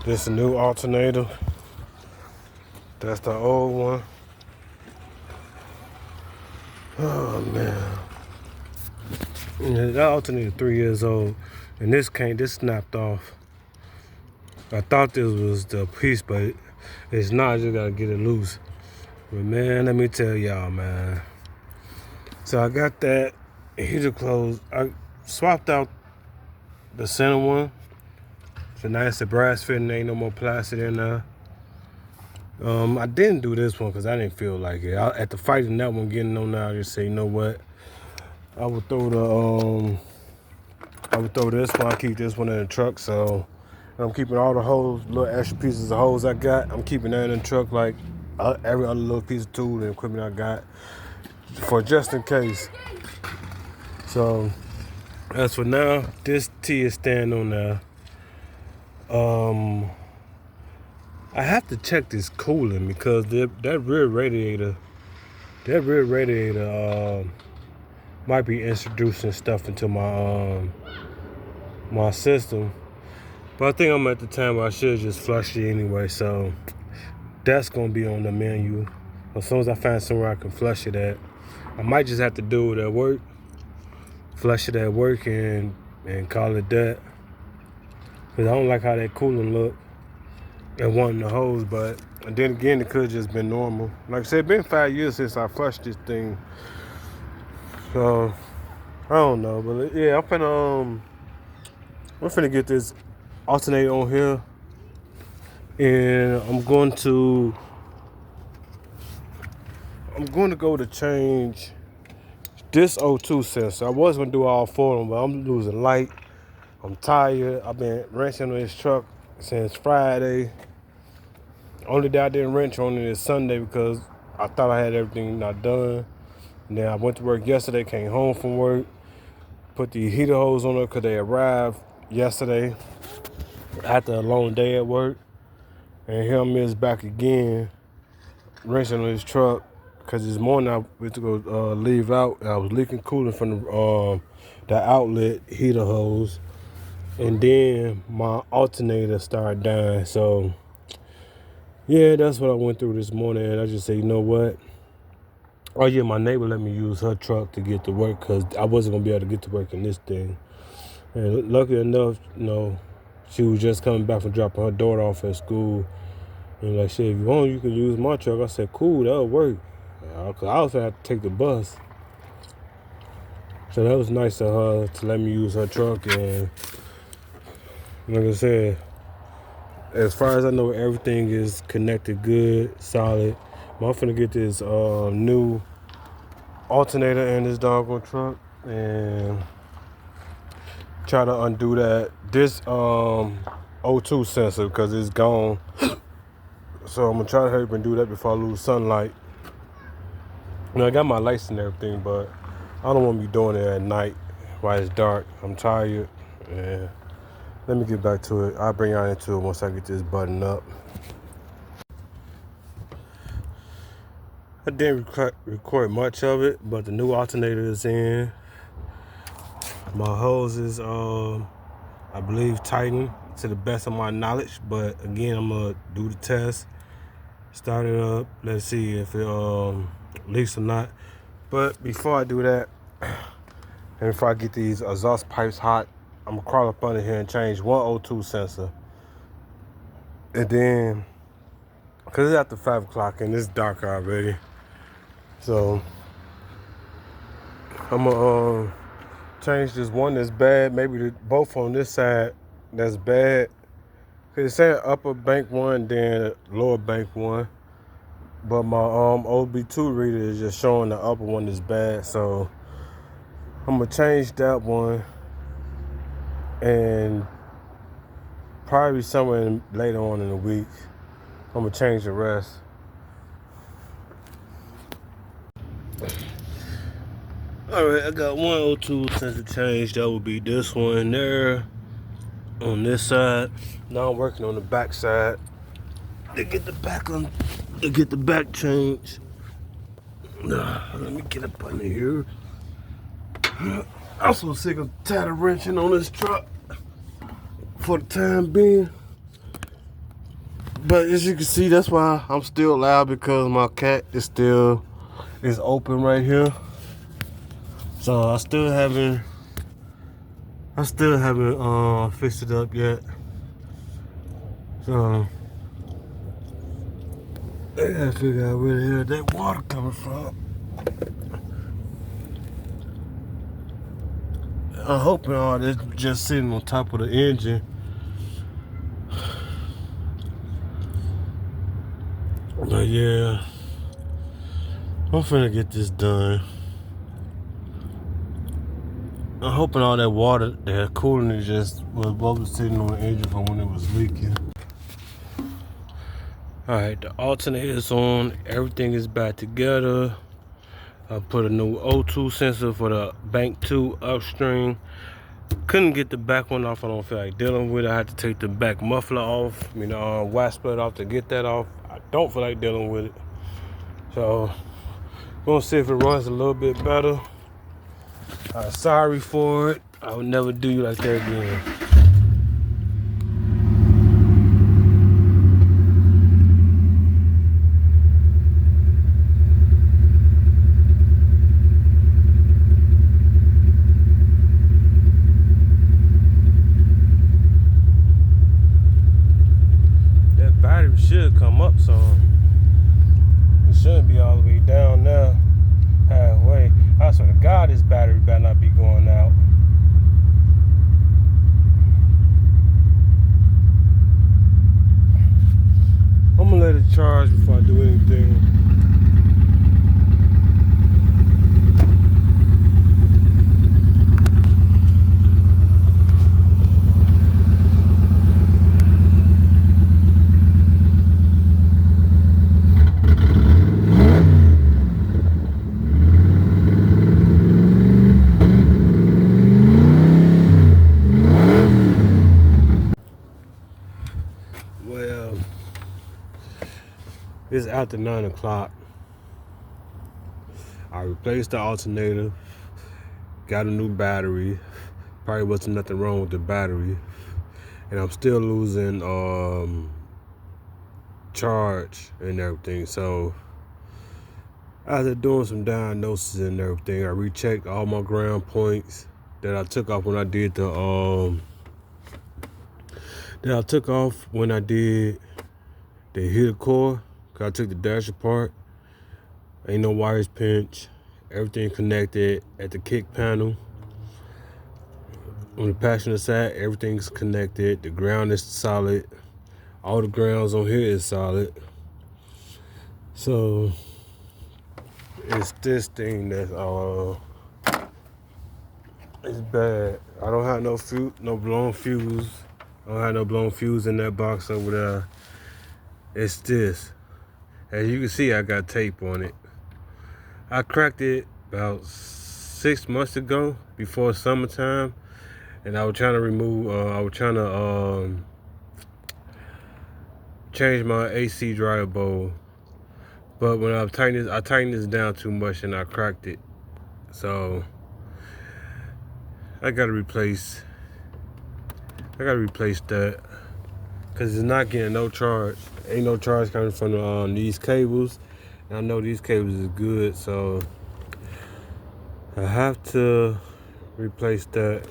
This is a new alternator. That's the old one. Oh man. Yeah, that alternator 3 years old. And this snapped off. I thought this was the piece, but it's not. I just gotta get it loose. But man, let me tell y'all, man. So I got that heater closed. I swapped out the center one. So now it's the brass fitting, ain't no more plastic in there. I didn't do this one because I didn't feel like it. At the fighting that one, getting on now, I just say, you know what? I would throw this one. I keep this one in the truck. So I'm keeping all the hose, little extra pieces of hose I got. I'm keeping that in the truck, like every other little piece of tool and equipment I got, for just in case. So as for now, this T is staying on there. I have to check this coolant because that rear radiator might be introducing stuff into my system. But I think I'm at the time where I should just flush it anyway. So that's gonna be on the menu. As soon as I find somewhere I can flush it at, I might just have to do it at work. Flush it at work and call it that. Cause I don't like how that coolant look and wanting the hose, but then again, it could have just been normal. Like I said, it's been 5 years since I flushed this thing. So I don't know, but yeah, I'm finna get this alternator on here, and I'm going to go to change this O2 sensor. I was gonna do all 4 of them, but I'm losing light. I'm tired. I've been wrenching on this truck since Friday. Only day I didn't wrench on it is Sunday because I thought I had everything not done. And then I went to work yesterday, came home from work, put the heater hose on it because they arrived yesterday after a long day at work. And here I'm back again, wrenching on this truck because this morning I went to go leave out and I was leaking coolant from the outlet heater hose. And then my alternator started dying. So yeah, that's what I went through this morning. And I just said, you know what? Oh yeah, my neighbor let me use her truck to get to work because I wasn't gonna be able to get to work in this thing. And lucky enough, she was just coming back from dropping her daughter off at school. And like, shit, if you want, you can use my truck. I said, cool, that'll work. Cause I also had to take the bus. So that was nice of her to let me use her truck. And like I said, as far as I know, everything is connected good, solid. I'm finna get this new alternator in this doggone truck and try to undo this O2 sensor because it's gone. So I'm gonna try to hurry up and do that before I lose sunlight. I got my lights and everything, but I don't want to be doing it at night while it's dark. I'm tired. And let me get back to it. I'll bring y'all into it once I get this button up. I didn't record much of it, but the new alternator is in. My hose is, I believe, tightened to the best of my knowledge. But again, I'm gonna do the test, start it up. Let's see if it leaks or not. But before I do that, and before I get these exhaust pipes hot, I'm gonna crawl up under here and change one O2 sensor. And then, cause it's after 5 o'clock and it's dark already. So I'm gonna change this one that's bad, maybe both on this side that's bad. It's saying upper bank one, then lower bank one. But my OB2 reader is just showing the upper one is bad. So I'm gonna change that one and probably somewhere later on in the week, I'm gonna change the rest. Alright, I got one O2 sensor change. That would be this one there on this side. Now I'm working on the back side to get the back changed. Let me get up under here. I'm so sick of tired of wrenching on this truck for the time being. But as you can see, that's why I'm still loud, because my cat is open right here. So I still haven't fixed it up yet. So I gotta figure out where the hell that water coming from. I'm hoping all this just sitting on top of the engine. But yeah, I'm finna get this done. I'm hoping all that water, that coolant, was what was sitting on the engine from when it was leaking. Alright, the alternator is on. Everything is back together. I put a new O2 sensor for the bank 2 upstream. Couldn't get the back one off. I don't feel like dealing with it. I had to take the back muffler off. I mean, wax split off to get that off. I don't feel like dealing with it. So, gonna see if it runs a little bit better. Sorry for it. I would never do you like that again. That battery should come up some. It shouldn't be all the way down now. Halfway. I swear to God, this battery better not be going out. I'm gonna let it charge before I do anything. Well, it's after 9 o'clock. I replaced the alternator, got a new battery. Probably wasn't nothing wrong with the battery, and I'm still losing charge and everything. So after doing some diagnosis and everything, I rechecked all my ground points that I took off when I did the heater core. I took the dash apart. Ain't no wires pinched. Everything connected at the kick panel. On the passenger side, everything's connected. The ground is solid. All the grounds on here is solid. So it's this thing that's it's bad. I don't have no blown fuse. I don't have no blown fuse in that box over there. It's this. As you can see, I got tape on it. I cracked it about 6 months ago, before summertime, and I was trying to change my AC dryer bowl, but when I tightened this down too much and I cracked it. So I gotta replace that, because it's not getting no charge. Ain't no charge coming from these cables. And I know these cables is good, so I have to replace that.